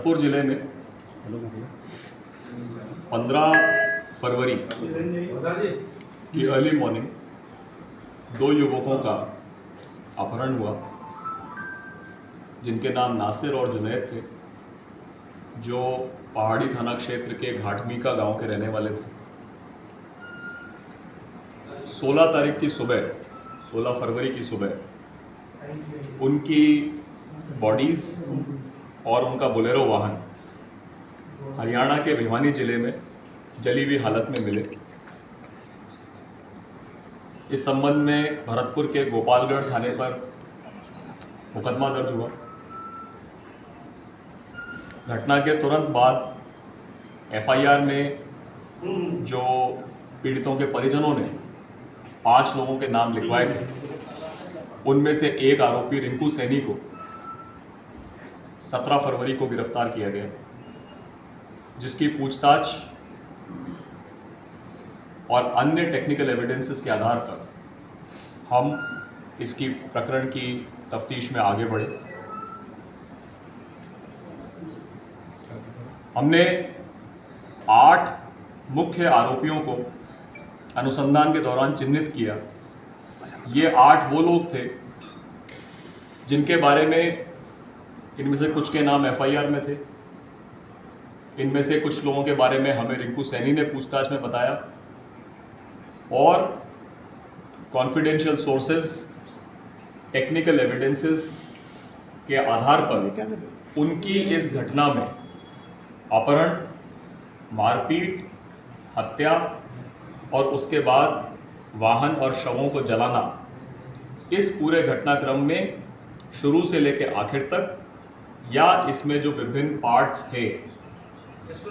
भरतपुर जिले में 15 फरवरी की अर्ली मॉर्निंग 2 युवकों का अपहरण हुआ, जिनके नाम नासिर और जुनैद थे, जो पहाड़ी थाना क्षेत्र के घाटमीका गांव के रहने वाले थे। 16 तारीख की सुबह, 16 फरवरी की सुबह उनकी बॉडीज़ और उनका बोलेरो वाहन हरियाणा के भिवानी जिले में जली हुई हालत में मिले। इस संबंध में भरतपुर के गोपालगढ़ थाने पर मुकदमा दर्ज हुआ। घटना के तुरंत बाद एफआईआर में जो पीड़ितों के परिजनों ने 5 लोगों के नाम लिखवाए थे, उनमें से एक आरोपी रिंकू सैनी को 17 फरवरी को गिरफ्तार किया गया, जिसकी पूछताछ और अन्य टेक्निकल एविडेंसेस के आधार पर हम इसकी प्रकरण की तफ्तीश में आगे बढ़े। हमने 8 मुख्य आरोपियों को अनुसंधान के दौरान चिन्हित किया। ये 8 वो लोग थे जिनके बारे में इनमें से कुछ के नाम एफआईआर में थे। इनमें से कुछ लोगों के बारे में हमें रिंकू सैनी ने पूछताछ में बताया और कॉन्फिडेंशियल सोर्सेज, टेक्निकल एविडेंसेस के आधार पर उनकी इस घटना में अपहरण, मारपीट, हत्या और उसके बाद वाहन और शवों को जलाना, इस पूरे घटनाक्रम में शुरू से लेकर आखिर तक या इसमें जो विभिन्न पार्ट्स थे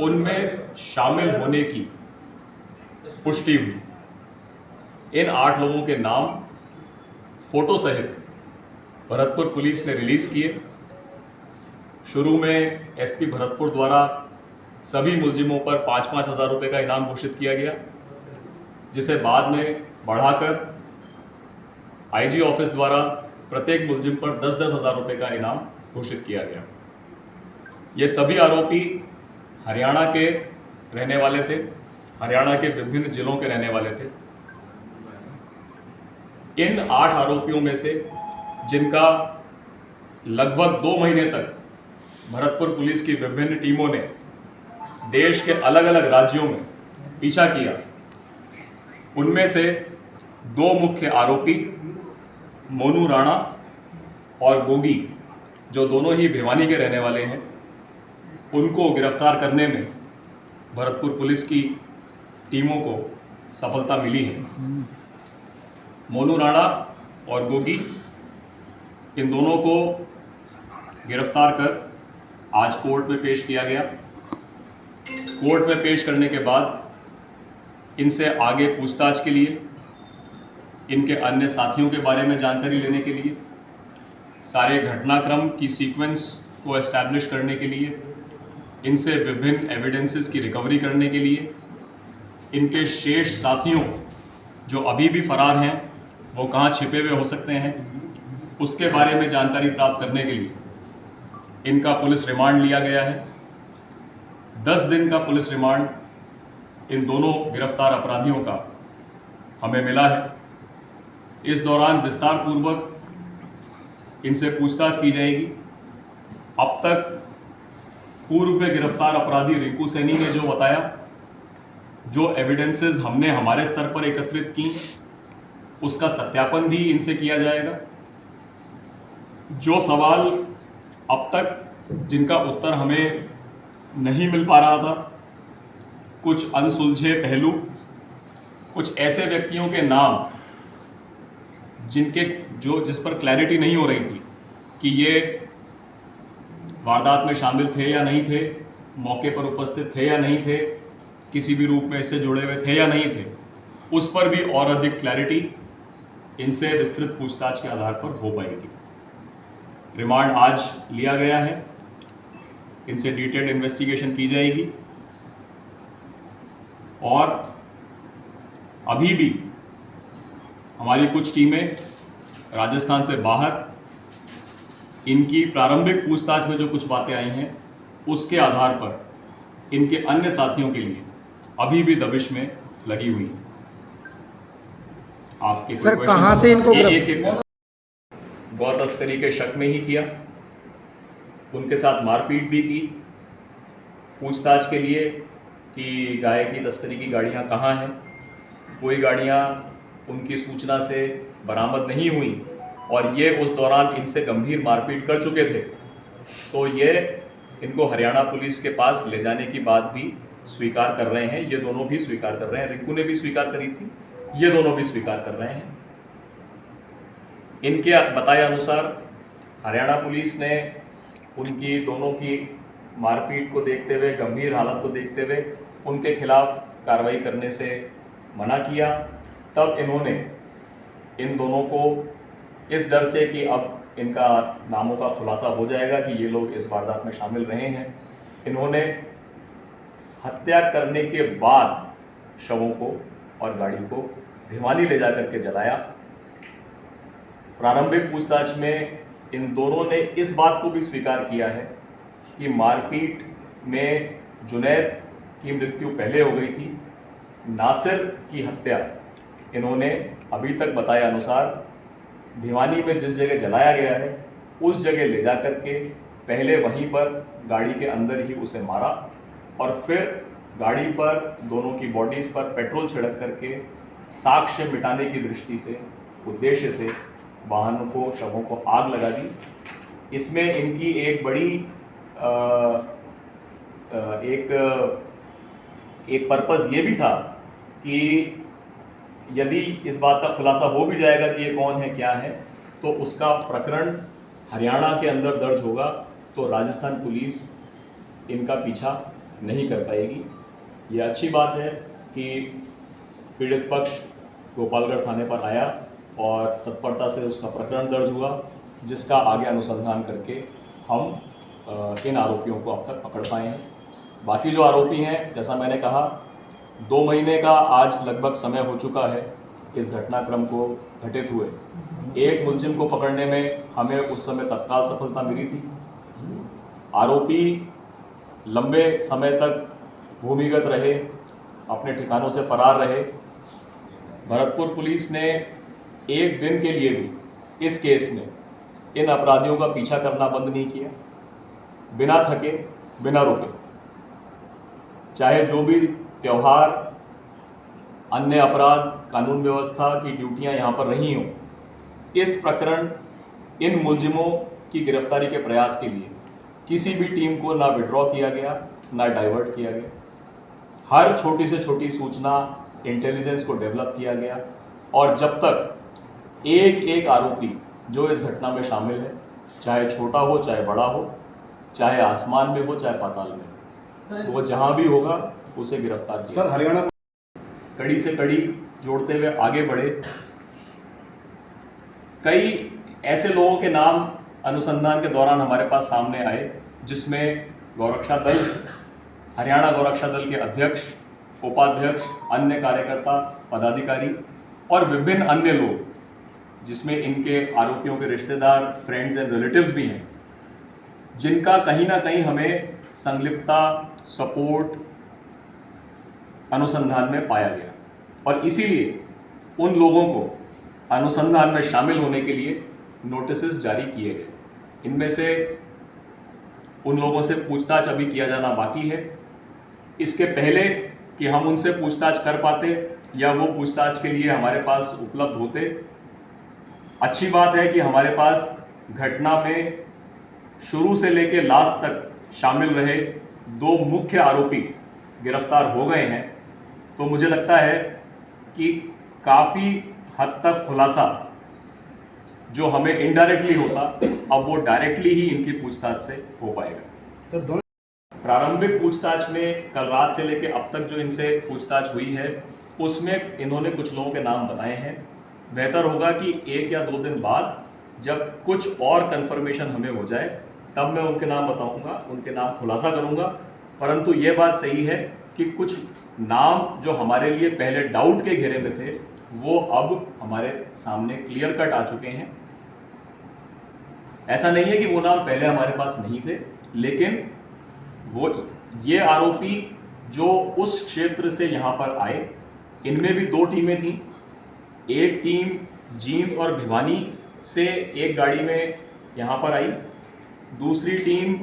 उनमें शामिल होने की पुष्टि हुई। इन 8 लोगों के नाम फोटो सहित भरतपुर पुलिस ने रिलीज किए। शुरू में एसपी भरतपुर द्वारा सभी मुलजिमों पर 5-5 हज़ार रुपये का इनाम घोषित किया गया, जिसे बाद में बढ़ाकर आईजी ऑफिस द्वारा प्रत्येक मुलजिम पर 10-10 हज़ार रुपये का इनाम घोषित किया गया। ये सभी आरोपी हरियाणा के रहने वाले थे, हरियाणा के विभिन्न जिलों के रहने वाले थे। इन 8 आरोपियों में से जिनका लगभग 2 महीने तक भरतपुर पुलिस की विभिन्न टीमों ने देश के अलग अलग राज्यों में पीछा किया, उनमें से 2 मुख्य आरोपी मोनू राणा और गोगी, जो दोनों ही भिवानी के रहने वाले हैं, उनको गिरफ्तार करने में भरतपुर पुलिस की टीमों को सफलता मिली है। मोनू राणा और गोगी, इन दोनों को गिरफ्तार कर आज कोर्ट में पेश किया गया। कोर्ट में पेश करने के बाद इनसे आगे पूछताछ के लिए, इनके अन्य साथियों के बारे में जानकारी लेने के लिए, सारे घटनाक्रम की सीक्वेंस को एस्टैब्लिश करने के लिए, इनसे विभिन्न एविडेंसेस की रिकवरी करने के लिए, इनके शेष साथियों जो अभी भी फरार हैं वो कहाँ छिपे हुए हो सकते हैं, उसके बारे में जानकारी प्राप्त करने के लिए इनका पुलिस रिमांड लिया गया है। 10 दिन का पुलिस रिमांड इन दोनों गिरफ्तार अपराधियों का हमें मिला है। इस दौरान विस्तार पूर्वक इनसे पूछताछ की जाएगी। अब तक पूर्व में गिरफ्तार अपराधी रिंकू सैनी ने जो बताया, जो एविडेंसेस हमने हमारे स्तर पर एकत्रित की, उसका सत्यापन भी इनसे किया जाएगा। जो सवाल अब तक जिनका उत्तर हमें नहीं मिल पा रहा था, कुछ अनसुलझे पहलू, कुछ ऐसे व्यक्तियों के नाम जिस पर क्लैरिटी नहीं हो रही थी कि ये वारदात में शामिल थे या नहीं थे, मौके पर उपस्थित थे या नहीं थे, किसी भी रूप में इससे जुड़े हुए थे या नहीं थे, उस पर भी और अधिक क्लैरिटी इनसे विस्तृत पूछताछ के आधार पर हो पाएगी। रिमांड आज लिया गया है, इनसे डिटेल्ड इन्वेस्टिगेशन की जाएगी और अभी भी हमारी कुछ टीमें राजस्थान से बाहर इनकी प्रारंभिक पूछताछ में जो कुछ बातें आई हैं उसके आधार पर इनके अन्य साथियों के लिए अभी भी दबिश में लगी हुई है। आपके सर कहाँ से इनको एक गौ तस्करी के शक में ही किया, उनके साथ मारपीट भी की, पूछताछ के लिए कि गाय की तस्करी की गाड़ियां कहाँ हैं, कोई गाड़ियां उनकी सूचना से बरामद नहीं हुई और ये उस दौरान इनसे गंभीर मारपीट कर चुके थे। तो ये इनको हरियाणा पुलिस के पास ले जाने की बात भी स्वीकार कर रहे हैं। ये दोनों भी स्वीकार कर रहे हैं। रिंकू ने भी स्वीकार करी थी, ये दोनों भी स्वीकार कर रहे हैं। इनके बताए अनुसार हरियाणा पुलिस ने उनकी दोनों की मारपीट को देखते हुए, गंभीर हालत को देखते हुए उनके खिलाफ कार्रवाई करने से मना किया। तब इन्होंने इन दोनों को इस डर से कि अब इनका नामों का खुलासा हो जाएगा कि ये लोग इस वारदात में शामिल रहे हैं, इन्होंने हत्या करने के बाद शवों को और गाड़ी को भिवानी ले जाकर के जलाया। प्रारंभिक पूछताछ में इन दोनों ने इस बात को भी स्वीकार किया है कि मारपीट में जुनैद की मृत्यु पहले हो गई थी, नासिर की हत्या इन्होंने अभी तक बताए अनुसार भिवानी में जिस जगह जलाया गया है उस जगह ले जा कर के पहले वहीं पर गाड़ी के अंदर ही उसे मारा और फिर गाड़ी पर दोनों की बॉडीज़ पर पेट्रोल छिड़क करके साक्ष्य मिटाने की दृष्टि से, उद्देश्य से वाहनों को, शवों को आग लगा दी। इसमें इनकी एक बड़ी एक पर्पज़ ये भी था कि यदि इस बात का खुलासा हो भी जाएगा कि ये कौन है, क्या है, तो उसका प्रकरण हरियाणा के अंदर दर्ज होगा तो राजस्थान पुलिस इनका पीछा नहीं कर पाएगी। ये अच्छी बात है कि पीड़ित पक्ष गोपालगढ़ थाने पर आया और तत्परता से उसका प्रकरण दर्ज हुआ, जिसका आगे अनुसंधान करके हम इन आरोपियों को अब तक पकड़ पाए हैं। बाकी जो आरोपी हैं, जैसा मैंने कहा, 2 महीने का आज लगभग समय हो चुका है इस घटनाक्रम को घटित हुए। एक मुलजिम को पकड़ने में हमें उस समय तत्काल सफलता मिली थी। आरोपी लंबे समय तक भूमिगत रहे, अपने ठिकानों से फरार रहे। भरतपुर पुलिस ने एक दिन के लिए भी इस केस में इन अपराधियों का पीछा करना बंद नहीं किया, बिना थके, बिना रुके। चाहे जो भी त्यौहार, अन्य अपराध, कानून व्यवस्था की ड्यूटियां यहाँ पर रही हों, इस प्रकरण, इन मुलजिमों की गिरफ्तारी के प्रयास के लिए किसी भी टीम को ना विड्रॉ किया गया, ना डाइवर्ट किया गया। हर छोटी से छोटी सूचना, इंटेलिजेंस को डेवलप किया गया और जब तक एक एक आरोपी जो इस घटना में शामिल है, चाहे छोटा हो चाहे बड़ा हो, चाहे आसमान में हो चाहे पाताल में, तो वो जहाँ भी होगा उसे गिरफ्तार किया। सर, हरियाणा कड़ी से कड़ी जोड़ते हुए आगे बढ़े। कई ऐसे लोगों के नाम अनुसंधान के दौरान हमारे पास सामने आए, जिसमें गौरक्षा दल, हरियाणा गौरक्षा दल के अध्यक्ष, उपाध्यक्ष, अन्य कार्यकर्ता, पदाधिकारी और विभिन्न अन्य लोग, जिसमें इनके आरोपियों के रिश्तेदार, फ्रेंड्स एंड रिलेटिव्स भी हैं, जिनका कहीं ना कहीं हमें संलिप्तता, सपोर्ट अनुसंधान में पाया गया और इसीलिए उन लोगों को अनुसंधान में शामिल होने के लिए नोटिसेस जारी किए गए। इनमें से उन लोगों से पूछताछ अभी किया जाना बाकी है। इसके पहले कि हम उनसे पूछताछ कर पाते या वो पूछताछ के लिए हमारे पास उपलब्ध होते, अच्छी बात है कि हमारे पास घटना में शुरू से लेकर लास्ट तक शामिल रहे 2 मुख्य आरोपी गिरफ्तार हो गए हैं। तो मुझे लगता है कि काफ़ी हद तक खुलासा जो हमें इनडायरेक्टली होता, अब वो डायरेक्टली ही इनकी पूछताछ से हो पाएगा। सर, दोनों प्रारंभिक पूछताछ में कल रात से लेकर अब तक जो इनसे पूछताछ हुई है, उसमें इन्होंने कुछ लोगों के नाम बताए हैं। बेहतर होगा कि 1 या 2 दिन बाद जब कुछ और कंफर्मेशन हमें हो जाए, तब मैं उनके नाम बताऊंगा, उनके नाम खुलासा करूंगा। परंतु ये बात सही है कि कुछ नाम जो हमारे लिए पहले डाउट के घेरे में थे, वो अब हमारे सामने क्लियर कट आ चुके हैं। ऐसा नहीं है कि वो नाम पहले हमारे पास नहीं थे, लेकिन वो ये आरोपी जो उस क्षेत्र से यहाँ पर आए, इनमें भी 2 टीमें थीं। एक टीम जींद और भिवानी से एक गाड़ी में यहाँ पर आई, दूसरी टीम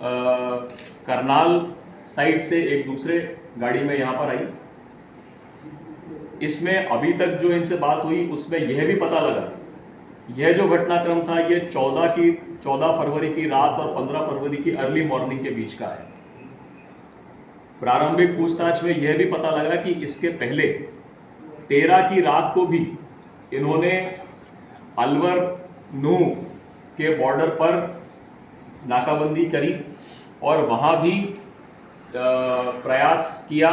करनाल साइड से एक दूसरे गाड़ी में यहाँ पर आई। इसमें अभी तक जो इनसे बात हुई उसमें यह भी पता लगा, यह जो घटनाक्रम था ये 14 फरवरी की रात और 15 फरवरी की अर्ली मॉर्निंग के बीच का है। प्रारंभिक पूछताछ में यह भी पता लगा कि इसके पहले 13 की रात को भी इन्होंने अलवर नूह के बॉर्डर पर नाकाबंदी करी और वहाँ भी प्रयास किया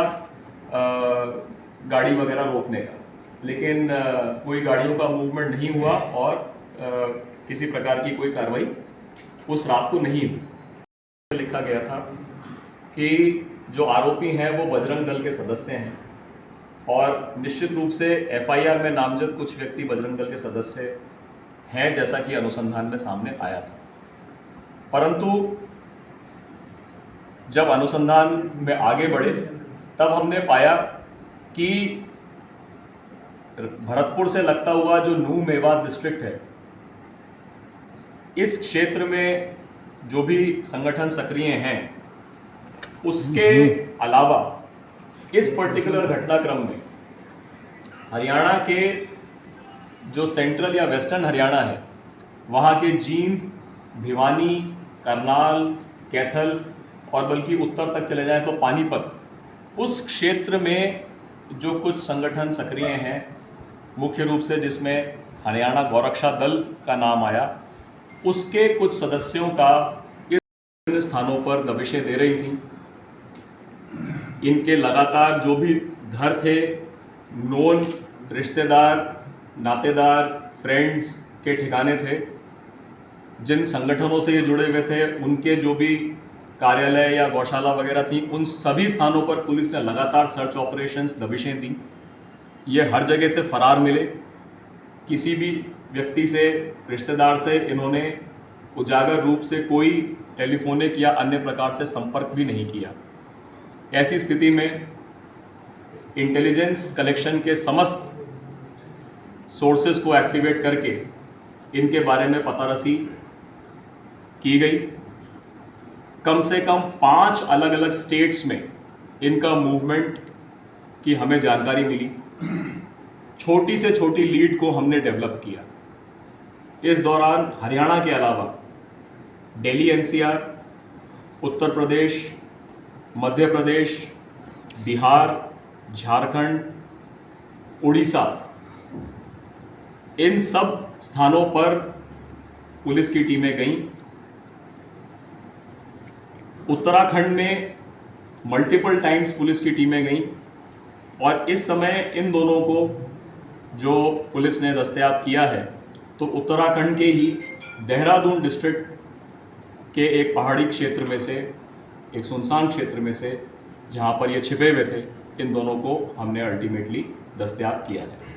गाड़ी वगैरह रोकने का, लेकिन कोई गाड़ियों का मूवमेंट नहीं हुआ और किसी प्रकार की कोई कार्रवाई उस रात को नहीं हुई। लिखा गया था कि जो आरोपी हैं वो बजरंग दल के सदस्य हैं और निश्चित रूप से एफआईआर में नामजद कुछ व्यक्ति बजरंग दल के सदस्य हैं, जैसा कि अनुसंधान में सामने आया था। परंतु जब अनुसंधान में आगे बढ़े तब हमने पाया कि भरतपुर से लगता हुआ जो नूह मेवात डिस्ट्रिक्ट है, इस क्षेत्र में जो भी संगठन सक्रिय हैं उसके अलावा इस पर्टिकुलर घटनाक्रम में हरियाणा के जो सेंट्रल या वेस्टर्न हरियाणा है वहाँ के जींद, भिवानी, करनाल, कैथल और बल्कि उत्तर तक चले जाएं तो पानीपत, उस क्षेत्र में जो कुछ संगठन सक्रिय हैं, मुख्य रूप से जिसमें हरियाणा गौरक्षा दल का नाम आया, उसके कुछ सदस्यों का इस स्थानों पर दबिशें दे रही थी। इनके लगातार जो भी घर थे, नोन रिश्तेदार, नातेदार, फ्रेंड्स के ठिकाने थे, जिन संगठनों से ये जुड़े हुए थे उनके जो भी कार्यालय या गौशाला वगैरह थी, उन सभी स्थानों पर पुलिस ने लगातार सर्च ऑपरेशंस, दबिशें दी। ये हर जगह से फरार मिले। किसी भी व्यक्ति से, रिश्तेदार से इन्होंने उजागर रूप से कोई टेलीफोनिक या अन्य प्रकार से संपर्क भी नहीं किया। ऐसी स्थिति में इंटेलिजेंस कलेक्शन के समस्त सोर्सेज को एक्टिवेट करके इनके बारे में पतारसी की गई। कम से कम 5 अलग अलग स्टेट्स में इनका मूवमेंट की हमें जानकारी मिली। छोटी से छोटी लीड को हमने डेवलप किया। इस दौरान हरियाणा के अलावा दिल्ली एनसीआर, उत्तर प्रदेश, मध्य प्रदेश, बिहार, झारखंड, उड़ीसा, इन सब स्थानों पर पुलिस की टीमें गईं। उत्तराखंड में मल्टीपल टाइम्स पुलिस की टीमें गईं और इस समय इन दोनों को जो पुलिस ने दस्तयाब किया है तो उत्तराखंड के ही देहरादून डिस्ट्रिक्ट के एक पहाड़ी क्षेत्र में से, एक सुनसान क्षेत्र में से, जहां पर ये छिपे हुए थे, इन दोनों को हमने अल्टीमेटली दस्तयाब किया है।